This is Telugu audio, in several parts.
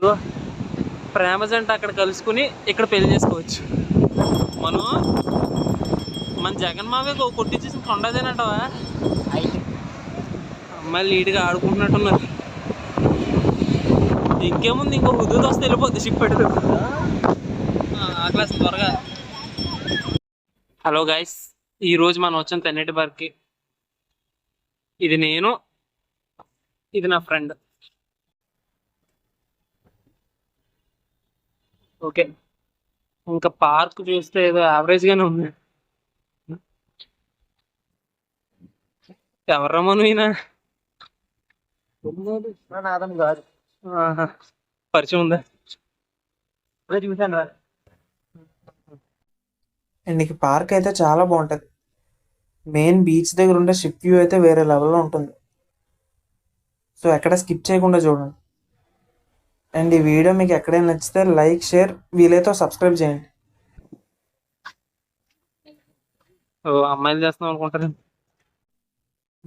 ఇదిగో ప్రేమ జంట అక్కడ కలుసుకుని ఇక్కడ పెళ్లి చేసుకోవచ్చు. మనం మన జగన్ మావే కొట్టించేసిన కొండదేనంటావా? అమ్మాయిలు నీట్గా ఆడుకుంటున్నట్టున్నారు. ఇంకేముంది, ఇంకో హుదూద్ వస్తే వెళ్ళిపోద్ది షిప్ పెడితే. ఆ క్లాస్ త్వరగా. హలో గైస్, ఈరోజు మనం వచ్చాం తెన్నేటి బార్కి. ఇది నేను, ఇది నా ఫ్రెండ్. ఓకే, ఇంకా పార్క్ చూస్తే ఏదో యావరేజ్గానే ఉంది. ఎవర్రా మనం ఈయన? పరిచయం ఉందా? చూసాను రా. అండ్ ఈ పార్క్ అయితే చాలా బాగుంటుంది. మెయిన్ బీచ్ దగ్గర ఉండే షిప్ వ్యూ అయితే వేరే లెవెల్లో ఉంటుంది. సో ఎక్కడ స్కిప్ చేయకుండా చూడండి. అండ్ ఈ వీడియో మీకు ఎక్కడైనా నచ్చితే లైక్, షేర్, వీలైతే సబ్స్క్రైబ్ చేయండి. అమ్మాయిలు చేస్తున్నాం అనుకుంటారు.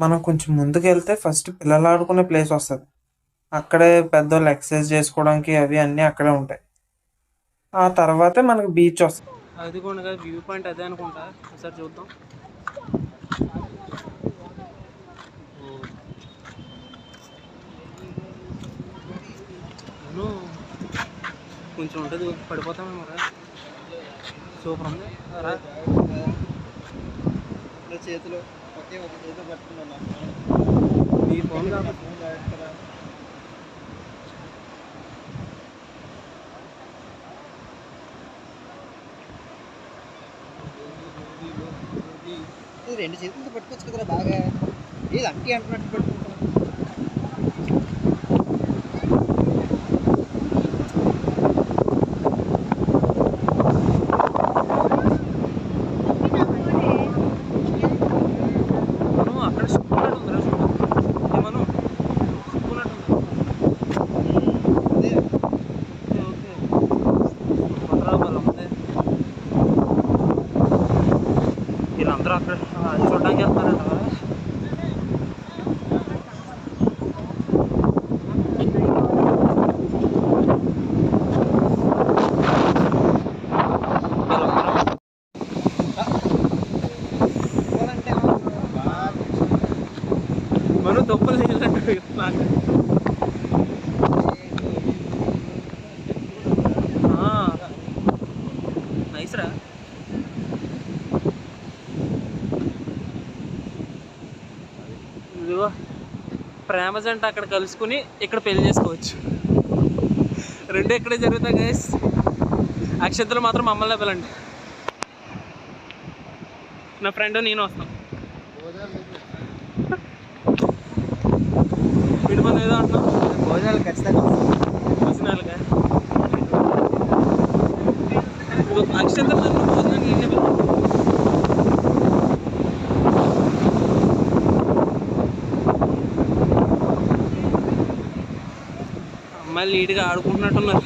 మనం కొంచెం ముందుకు వెళ్తే ఫస్ట్ పిల్లలు ఆడుకునే ప్లేస్ వస్తుంది. అక్కడే పెద్దోళ్ళు ఎక్సర్సైజ్ చేసుకోవడానికి అవి అన్నీ అక్కడే ఉంటాయి. ఆ తర్వాతే మనకు బీచ్ వస్తుంది. అది కూడా వ్యూ పాయింట్ అదే అనుకుంటా, ఒకసారి చూద్దాం. కొంచెం ఉంటుంది, పడిపోతామేమో రా. సూపర్ ఉంది రా. చేతిలో ఒకే ఒక చేతిలో పట్టుకున్నా ఈ ఫోన్ కాబట్టి రెండు చేతులతో పట్టుకోవచ్చు కదరా బాగా. ఏది అంటీ అంటున్నట్టు పట్టుకుంటాం. అక్కడ షిప్పున్నట్టు ఉంది రా. ఏమను షిప్పున్నట్టు ఉంది. ఓకే బలం ఉంది. వీళ్ళందరూ అక్కడ చూడడానికి వెళ్తారంట. మనం తప్పులు చేయాలంటే నాకు నైస్ రా. ఇదిగో ప్రేమ జంట అక్కడ కలుసుకుని ఇక్కడ పెళ్లి చేసుకోవచ్చు. రెండు ఇక్కడే జరుగుతాయి గైస్. అక్షంతలు మాత్రం మమ్మల్ని పిల్లండి. నా ఫ్రెండ్ నేను వస్తాం. వీడి పని ఏదో అంటున్నాం. భోజనాలు ఖచ్చితంగా భోజనాలుగా అక్షంతలు నన్ను భోజనానికి నేనే పిల్లండి. అమ్మాయిలు నీట్గా ఆడుకుంటున్నట్టున్నారు.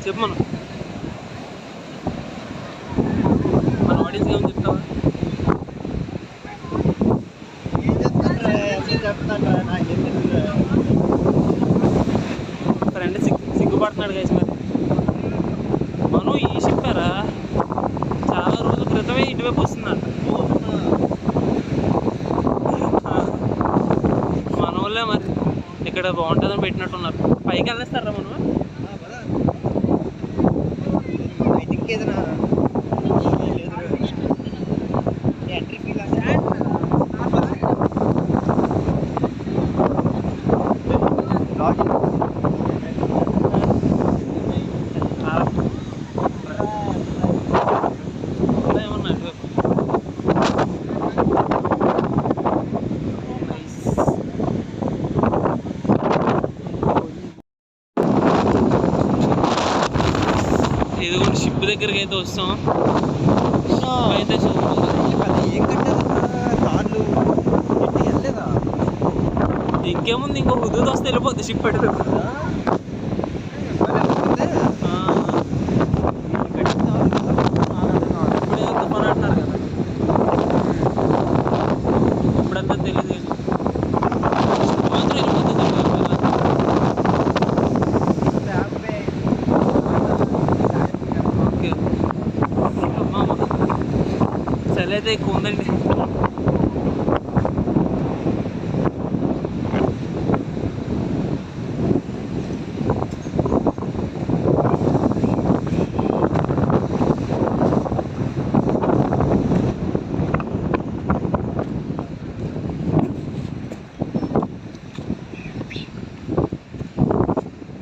చెప్పు మన ఆడియన్స్ ఏమని చెప్తావా? ఫ్రెండ్ సిగ్గుపడుతున్నాడు గైస్. మరి మనం ఈ షిప్పారా చాలా రోజుల క్రితమే ఇటువైపు వస్తుందంట. మన వాళ్ళే మరి ఇక్కడ బాగుంటుందని పెట్టినట్టున్నారు. పైకి వెళ్ళేస్తారా మనం? ఐ థింక్ ఏదైనా ఎంట్రీ ఫీల్ ఏమన్నా అటువైపు ఇది కూడా షిప్ దగ్గరికి అయితే వస్తాం. అయితే ఏం కట్టారు కార్లు వెళ్ళలేదా? ఇంకేముంది, ఇంకో హుదూద్ వస్తే వెళ్ళిపోద్ది షిప్ పెడితే. ఇప్పుడే అంత పని అంటున్నారు కదా, ఇప్పుడంతా తెలియదు. అయితే ఎక్కువ ఉందండి.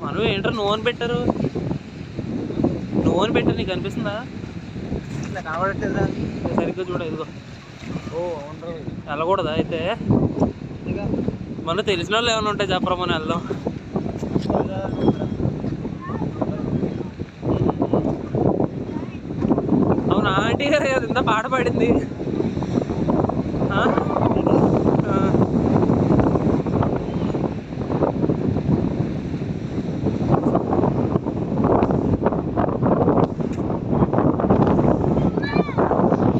మనం ఏంటో నూనె పెట్టారు, నూనె పెట్టారు, నీకు అనిపిస్తుందా? రావట్లేదా? సరిగ్గా చూడ, ఇదిగో. ఓ అవును, వెళ్ళకూడదా అయితే? మనం తెలిసిన వాళ్ళు ఏమైనా ఉంటాయి చెప్పరా, మనం వెళ్దాం. అవునా ఆంటీ గారు కదా ఇంత పాట పాడింది.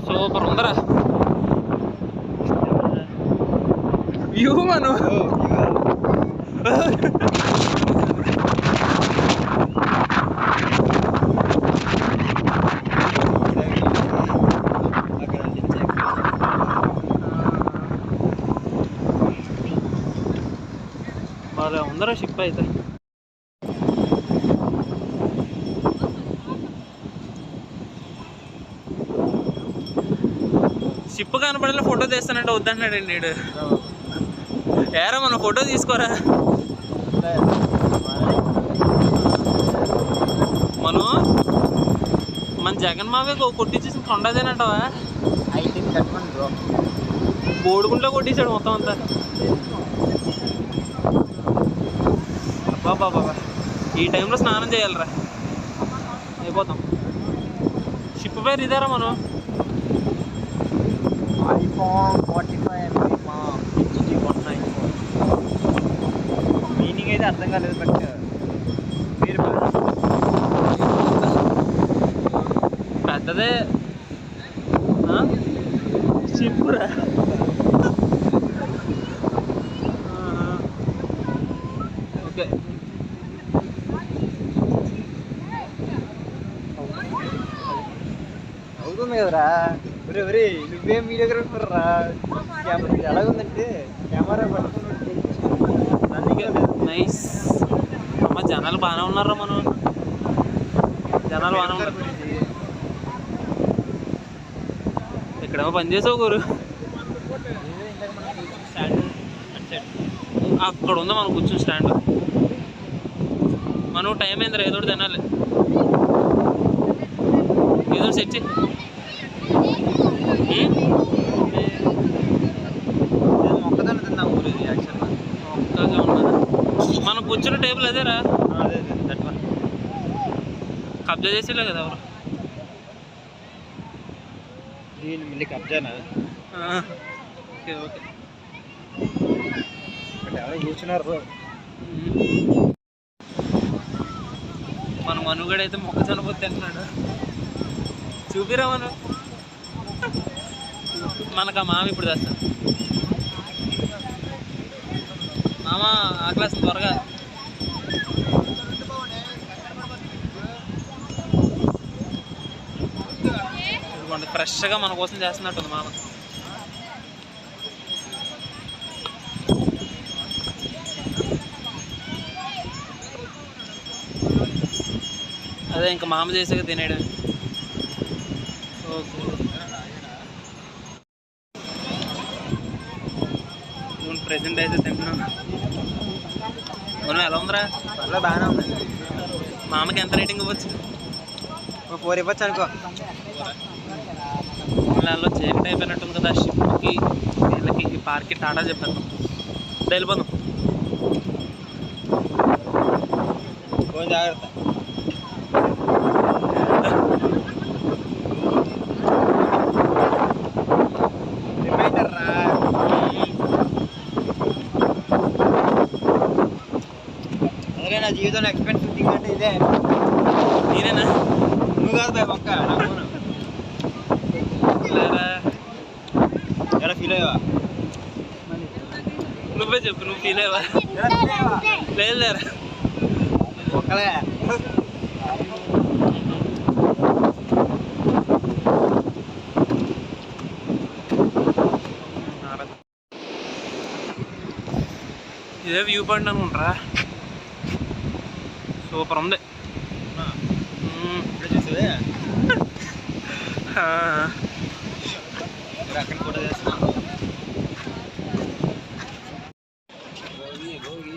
సూపర్ ఉందరా వ్యూ మనం. బాగా ఉందరా షిప్ అయితే. షిప్ కనపడేలా ఫోటో తీస్తానంటే వద్దంటున్నాడండి వీడు. ఏరా మనం ఫోటో తీసుకోరా. మనం మన జగన్ మావే కొట్టించేసిన కొండదేనంటావా? అయితే కట్టుకోండి బ్రో. బోడుగుంట్లో కొట్టేశాడు మొత్తం అంతా. బాబా ఈ టైంలో స్నానం చేయాలరా, అయిపోతాం. షిప్ పేరు ఇదారా మనం. IPhone 45 HG194. మీనింగ్ అయితే అర్థం కాలేదు, బట్ మీరు పెద్దదే షిప్పురా. ఓకే అవుతుంది కదరా. ఒరే నువ్వేం వీడియోగ్రాఫర్ రా. ఎలాగుందంటే కెమెరా పట్టుకున్నట్టు. నైస్. అమ్మ జనాలు బాగానే ఉన్నారా, మనం జనాలు బాగానే ఉన్నారు. ఇక్కడేమో పని చేసావు గురు. అక్కడ ఉందా మనం కూర్చుని స్టాండ్. మనం టైం అయిందిరా, ఏదో ఒకటి తినాలి, ఏదో సెట్ చేయి. మొక్కదాన్ని తిన్నాం ఊరు యాక్చువల్గా. ఒక్కగా ఉన్నదా మనం కూర్చున్న టేబుల్ అదేరా. అదే దట్ వన్ కబ్జా చేసేలే కదా ఎవరు. దీని మళ్ళీ కబ్జానా? Okay okay. ఎవరో కూర్చున్నారు. మన మనుగడైతే మొక్కజొన్న పొత్తు తింటున్నాడు. చూపిరా మనం. మనకు ఆ మామ ఇప్పుడు తెస్తా. మామ ఆ క్లాస్ త్వరగా. ఇదిగోండి ఫ్రెష్గా మన కోసం చేస్తున్నట్టుంది మామ. అదే ఇంకా మామ చేసాక తినేయడం. ఓకే ప్రెసెంట్ అయితే తింటున్నాం. మనం ఎలా ఉందిరా? అలా బాగానే ఉంది. మామకి ఎంత రేటింగ్ ఇవ్వచ్చు? 4 ఇవ్వచ్చు అనుకో. దానిలో చీకటి అయిపోయినట్టుంది కదా షిప్కి, వీళ్ళకి ఈ పార్క్కి టాటా చెప్పేద్దాం, వెళ్ళిపోదాం. కొంచెం జాగ్రత్త. రిమైండర్ రా. అలాగే నా జీవితంలో ఎక్స్పెన్సివ్ థింగ్ అంటే ఇదే. నేనేనా? నువ్వు కాదు బాయ్ పక్క నా ఫోన్. ఎలా ఫీల్ అయ్యావా? నువ్వే చెప్పు, నువ్వు ఫీల్ అయ్యవా? లేదు లేరా ఒక్కలే. ఇదే వ్యూ పాయింట్ అనుకుంటారా, సూపర్ ఉంది. ఇప్పుడు చూసావే ఆ, అక్కడ కూడా చేస్తున్నాం.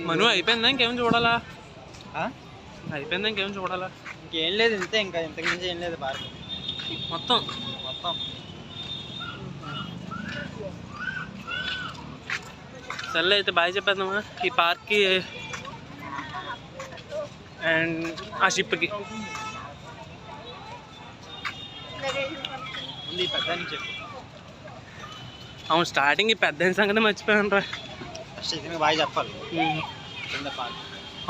మను అయిపోయిందా, ఇంకేం చూడాలా? అయిపోయిందా, ఇంకేం చూడాలా? ఇంకేం లేదు, ఇంతే, ఇంకా ఇంతకు మించి ఏం లేదు పార్క్ మొత్తం మొత్తం. సర్లే అయితే బాయ్ చెప్పేద్దామా ఈ పార్క్కి అండ్ ఆ షిప్కి. ఉంది పెద్ద అని చెప్పు. అవును, స్టార్టింగ్ ఈ పెద్ద సంగతి మర్చిపోయాను రా. ఫస్ట్ అయితే బాగా చెప్పాలి. కింద పార్క్.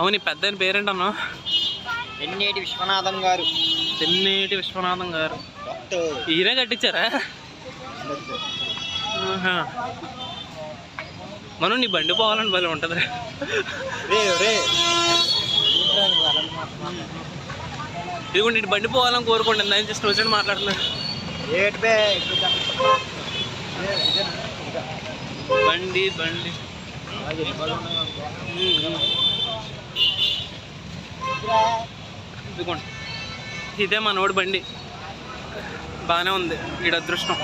అవును, ఈ పెద్ద పేరేంటన్నా? ఎన్నేటి విశ్వనాథం గారు. తెన్నేటి విశ్వనాథం గారు. డాక్టర్. ఈయనే కట్టించారా? ఆహా. మనం నీ బండి పోవాలని భలే ఉంటుంది. రే రే ఇదిగోండి, ఇటు బండి పోవాలని కోరుకోండి. నేను జస్ట్ వచ్చి మాట్లాడుతున్నాను. ఏట్ బే బండి బండి ఇదిగోండి, ఇదే మనోడి బండి. బాగానే ఉంది, ఈడ అదృష్టం.